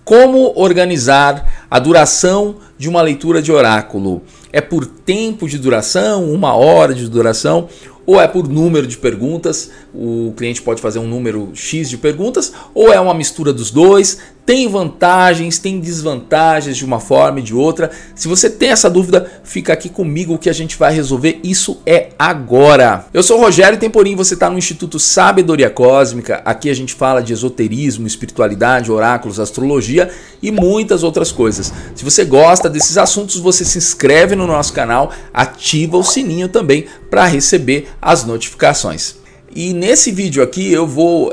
Como organizar a duração de uma leitura de oráculo? É por tempo de duração, 1 hora de duração, ou é por número de perguntas? O cliente pode fazer um número X de perguntas, ou é uma mistura dos dois? Tem vantagens, tem desvantagens de uma forma e de outra? Se você tem essa dúvida, fica aqui comigo que a gente vai resolver isso agora. Eu sou o Rogério Temporim, você está no Instituto Sabedoria Cósmica. Aqui a gente fala de esoterismo, espiritualidade, oráculos, astrologia e muitas outras coisas. Se você gosta desses assuntos, você se inscreve no nosso canal, ativa o sininho também para receber as notificações. E nesse vídeo aqui eu vou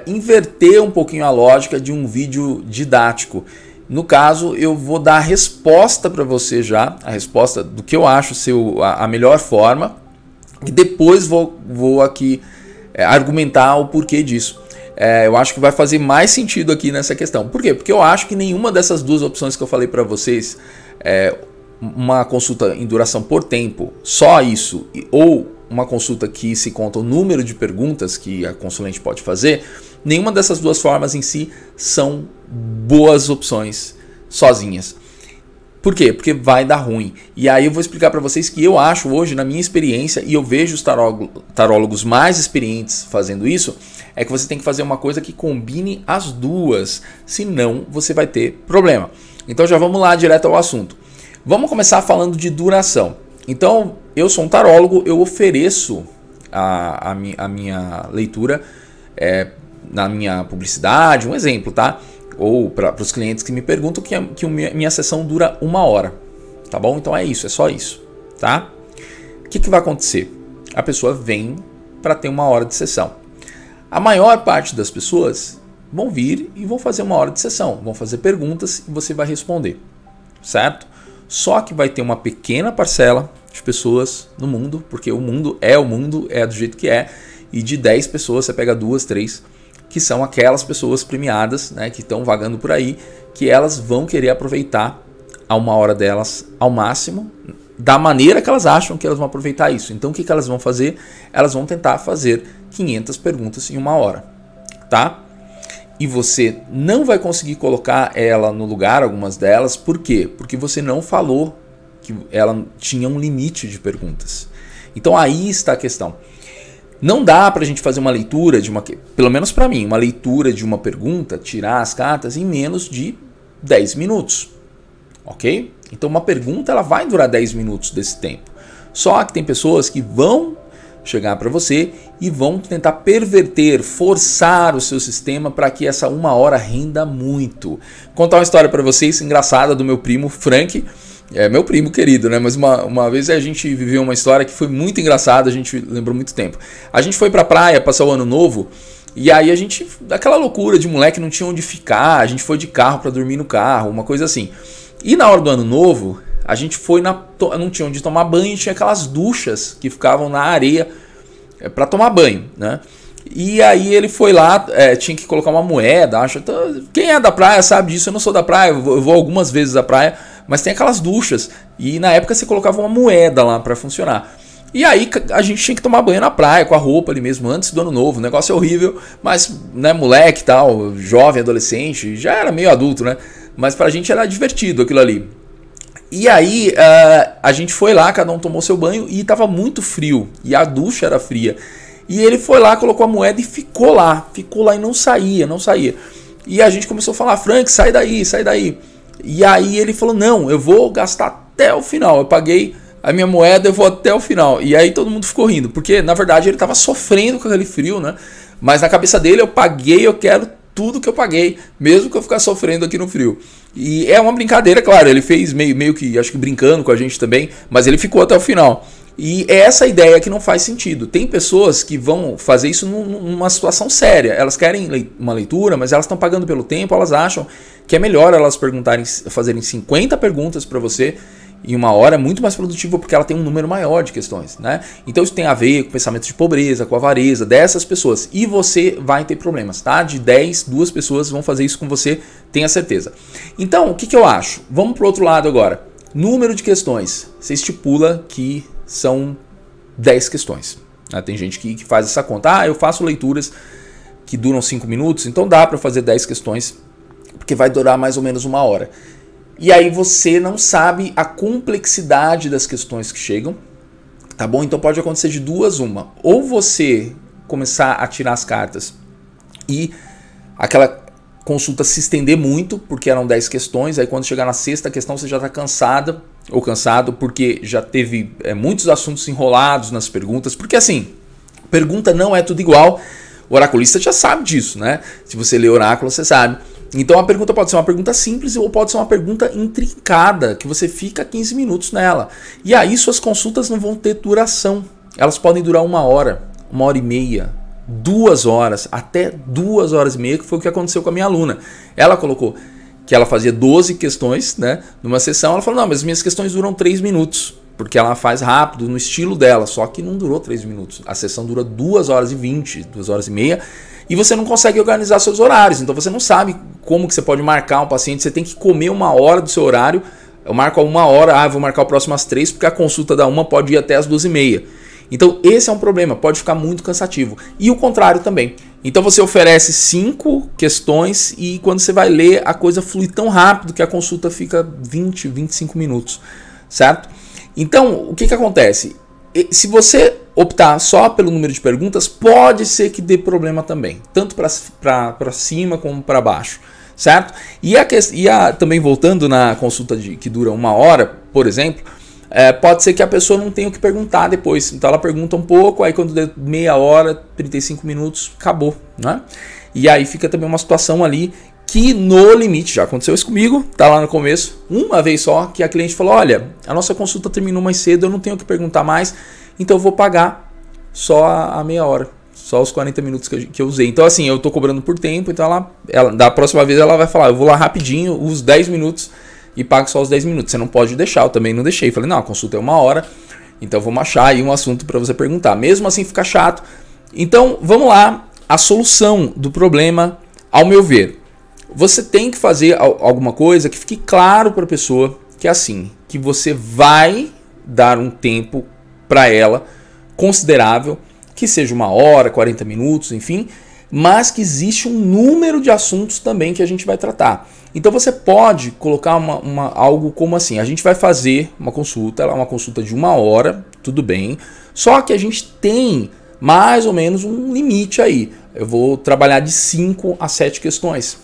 inverter um pouquinho a lógica de um vídeo didático. No caso, eu vou dar a resposta para você já, a resposta do que eu acho ser a melhor forma, e depois vou aqui argumentar o porquê disso. Eu acho que vai fazer mais sentido aqui nessa questão. Por quê? Porque eu acho que nenhuma dessas duas opções que eu falei para vocês, uma consulta em duração por tempo, só isso, ou uma consulta que se conta o número de perguntas que a consulente pode fazer, nenhuma dessas duas formas em si são boas opções sozinhas. Por quê? Porque vai dar ruim. E aí eu vou explicar para vocês que eu acho hoje, na minha experiência, e eu vejo os tarólogos mais experientes fazendo isso, é que você tem que fazer uma coisa que combine as duas, senão você vai ter problema. Então já vamos lá direto ao assunto. Vamos começar falando de duração. Então, eu sou um tarólogo, eu ofereço a minha leitura na minha publicidade, um exemplo, tá? Ou para os clientes que me perguntam que minha sessão dura 1 hora, tá bom? Então é isso, é só isso, tá? O que vai acontecer? A pessoa vem para ter 1 hora de sessão. A maior parte das pessoas vão vir e vão fazer 1 hora de sessão, vão fazer perguntas e você vai responder, certo? Só que vai ter uma pequena parcela de pessoas no mundo, porque o mundo, é do jeito que é, e de 10 pessoas você pega 2, 3, que são aquelas pessoas premiadas, né, que estão vagando por aí, que elas vão querer aproveitar a 1 hora delas ao máximo, da maneira que elas acham que elas vão aproveitar isso. Então o que elas vão fazer? Elas vão tentar fazer 500 perguntas em 1 hora, tá? E você não vai conseguir colocar ela no lugar, algumas delas. Por quê? Porque você não falou que ela tinha um limite de perguntas. Então aí está a questão. Não dá para a gente fazer uma leitura pelo menos para mim, uma leitura de uma pergunta, tirar as cartas em menos de 10 minutos. Ok? Então uma pergunta ela vai durar 10 minutos desse tempo. Só que tem pessoas que vão chegar para você e vão tentar perverter, forçar o seu sistema para que essa 1 hora renda muito. Vou contar uma história para vocês engraçada do meu primo Frank, meu primo querido, né? Mas uma vez a gente viveu uma história que foi muito engraçada, a gente lembrou muito tempo. A gente foi para a praia passar o ano novo e aí a gente, daquela loucura de moleque, não tinha onde ficar, a gente foi de carro para dormir no carro, uma coisa assim. E na hora do ano novo, a gente foi não tinha onde tomar banho, tinha aquelas duchas que ficavam na areia para tomar banho, né? E aí ele foi lá, tinha que colocar uma moeda, acho. Então, quem é da praia sabe disso, eu não sou da praia, eu vou algumas vezes à praia, mas tem aquelas duchas. E na época você colocava uma moeda lá para funcionar. E aí a gente tinha que tomar banho na praia, com a roupa ali mesmo, antes do ano novo. O negócio é horrível, mas, né, moleque e tal, jovem, adolescente, já era meio adulto, né? Mas pra gente era divertido aquilo ali. E aí a gente foi lá, cada um tomou seu banho e tava muito frio. E a ducha era fria. E ele foi lá, colocou a moeda e ficou lá e não saía. E a gente começou a falar, Frank, sai daí. E aí ele falou, não, eu vou gastar até o final. Eu paguei a minha moeda, eu vou até o final. E aí todo mundo ficou rindo, porque na verdade ele tava sofrendo com aquele frio, né? Mas na cabeça dele eu paguei, eu quero tudo que eu paguei, mesmo que eu ficar sofrendo aqui no frio. E é uma brincadeira, claro, ele fez meio que, acho que brincando com a gente também, mas ele ficou até o final. E é essa ideia que não faz sentido. Tem pessoas que vão fazer isso numa situação séria. Elas querem uma leitura, mas elas estão pagando pelo tempo, elas acham que é melhor elas fazerem 50 perguntas para você em 1 hora, é muito mais produtivo porque ela tem um número maior de questões, né? Então isso tem a ver com pensamento de pobreza, com avareza dessas pessoas. E você vai ter problemas, tá? De 10, 2 pessoas vão fazer isso com você, tenha certeza. Então, o que eu acho? Vamos para o outro lado agora. Número de questões. Você estipula que são 10 questões. Tem gente que faz essa conta. Eu faço leituras que duram 5 minutos, então dá para fazer 10 questões, porque vai durar mais ou menos 1 hora. E aí você não sabe a complexidade das questões que chegam, tá bom? Então pode acontecer de duas uma. Ou você começar a tirar as cartas e aquela consulta se estender muito, porque eram 10 questões, aí quando chegar na 6ª questão você já está cansada ou cansado, porque já teve muitos assuntos enrolados nas perguntas, porque assim, pergunta não é tudo igual, o oraculista já sabe disso, né? Se você lê oráculo, você sabe. Então a pergunta pode ser uma pergunta simples ou pode ser uma pergunta intrincada, que você fica 15 minutos nela. E aí suas consultas não vão ter duração, elas podem durar 1 hora, 1h30, 2 horas, até 2 horas e meia, que foi o que aconteceu com a minha aluna. Ela colocou que ela fazia 12 questões, né, numa sessão. Ela falou, não, mas minhas questões duram 3 minutos, porque ela faz rápido, no estilo dela, só que não durou 3 minutos. A sessão dura 2 horas e 20, 2 horas e meia, e você não consegue organizar seus horários, então você não sabe como que você pode marcar um paciente, você tem que comer 1 hora do seu horário. Eu marco a 1 hora, eu vou marcar o próximo às 3, porque a consulta da 1 pode ir até às 2h30. Então esse é um problema, pode ficar muito cansativo. E o contrário também. Então você oferece 5 questões e quando você vai ler a coisa flui tão rápido que a consulta fica 20, 25 minutos, certo? Então o que acontece? Se você optar só pelo número de perguntas, pode ser que dê problema também, tanto para cima como para baixo, certo? E também voltando na consulta que dura 1 hora, por exemplo, pode ser que a pessoa não tenha o que perguntar depois. Então ela pergunta um pouco, aí quando der meia hora, 35 minutos, acabou, né? E aí fica também uma situação ali que no limite, já aconteceu isso comigo, tá lá no começo, uma vez só, que a cliente falou, olha, a nossa consulta terminou mais cedo, eu não tenho o que perguntar mais, então eu vou pagar só a meia hora, só os 40 minutos que eu usei. Então assim, eu tô cobrando por tempo, então ela da próxima vez ela vai falar, eu vou lá rapidinho, os 10 minutos, e pago só os 10 minutos. Você não pode deixar, eu também não deixei. Falei, não, a consulta é 1 hora, então vamos achar aí um assunto para você perguntar. Mesmo assim fica chato. Então, vamos lá. A solução do problema, ao meu ver, você tem que fazer alguma coisa que fique claro para a pessoa que é assim, que você vai dar um tempo para ela considerável, que seja 1 hora, 40 minutos, enfim, mas que existe um número de assuntos também que a gente vai tratar. Então você pode colocar algo como assim, a gente vai fazer uma consulta de 1 hora, tudo bem, só que a gente tem mais ou menos um limite aí. Eu vou trabalhar de 5 a 7 questões,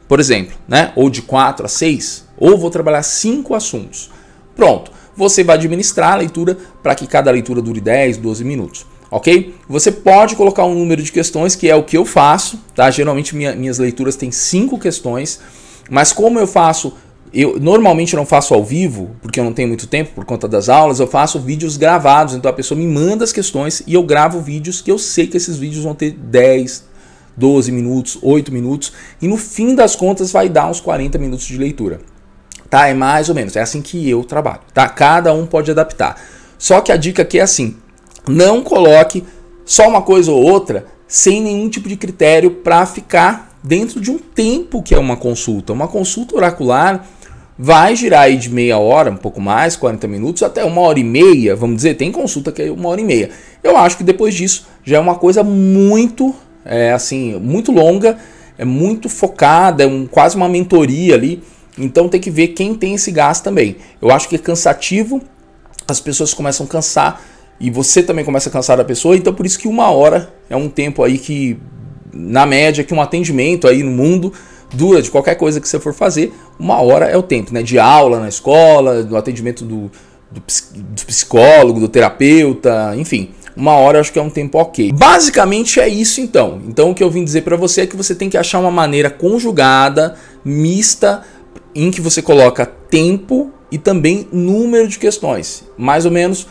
por exemplo, né? Ou de 4 a 6, ou vou trabalhar 5 assuntos. Pronto, você vai administrar a leitura para que cada leitura dure 10, 12 minutos. Ok? Você pode colocar um número de questões, que é o que eu faço, tá? Geralmente minhas leituras têm 5 questões, mas como eu faço, eu normalmente não faço ao vivo, porque eu não tenho muito tempo por conta das aulas, eu faço vídeos gravados, então a pessoa me manda as questões e eu gravo vídeos que eu sei que esses vídeos vão ter 10, 12 minutos, 8 minutos, e no fim das contas vai dar uns 40 minutos de leitura. Tá? É mais ou menos, é assim que eu trabalho, tá? Cada um pode adaptar. Só que a dica aqui é assim, não coloque só uma coisa ou outra sem nenhum tipo de critério para ficar dentro de um tempo que é uma consulta. Uma consulta oracular vai girar aí de meia hora, um pouco mais, 40 minutos, até 1h30, vamos dizer, tem consulta que é 1h30. Eu acho que depois disso já é uma coisa muito, muito longa, é muito focada, é quase uma mentoria ali, então tem que ver quem tem esse gás também. Eu acho que é cansativo, as pessoas começam a cansar, e você também começa a cansar da pessoa, então por isso que 1 hora é um tempo aí que, na média, que um atendimento aí no mundo dura, de qualquer coisa que você for fazer, 1 hora é o tempo, né? De aula na escola, do atendimento do psicólogo, do terapeuta, enfim. 1 hora eu acho que é um tempo ok. Basicamente é isso então. Então o que eu vim dizer para você é que você tem que achar uma maneira conjugada, mista, em que você coloca tempo e também número de questões. Mais ou menos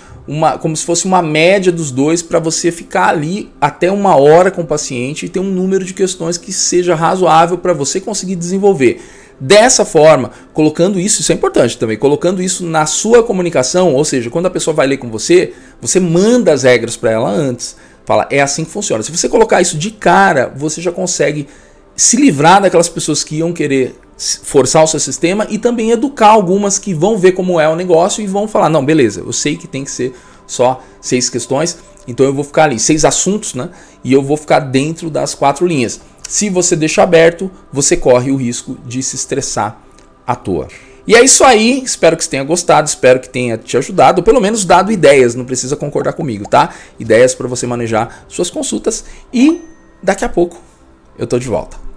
como se fosse uma média dos dois para você ficar ali até 1 hora com o paciente e ter um número de questões que seja razoável para você conseguir desenvolver. Dessa forma, colocando isso é importante também, colocando isso na sua comunicação, ou seja, quando a pessoa vai ler com você, você manda as regras para ela antes. Fala, é assim que funciona. Se você colocar isso de cara, você já consegue se livrar daquelas pessoas que iam querer forçar o seu sistema e também educar algumas que vão ver como é o negócio e vão falar, não, beleza, eu sei que tem que ser só 6 questões, então eu vou ficar ali, 6 assuntos, né? E eu vou ficar dentro das 4 linhas. Se você deixa aberto, você corre o risco de se estressar à toa. E é isso aí, espero que você tenha gostado, espero que tenha te ajudado, ou pelo menos dado ideias, não precisa concordar comigo, tá? Ideias para você manejar suas consultas e daqui a pouco eu tô de volta.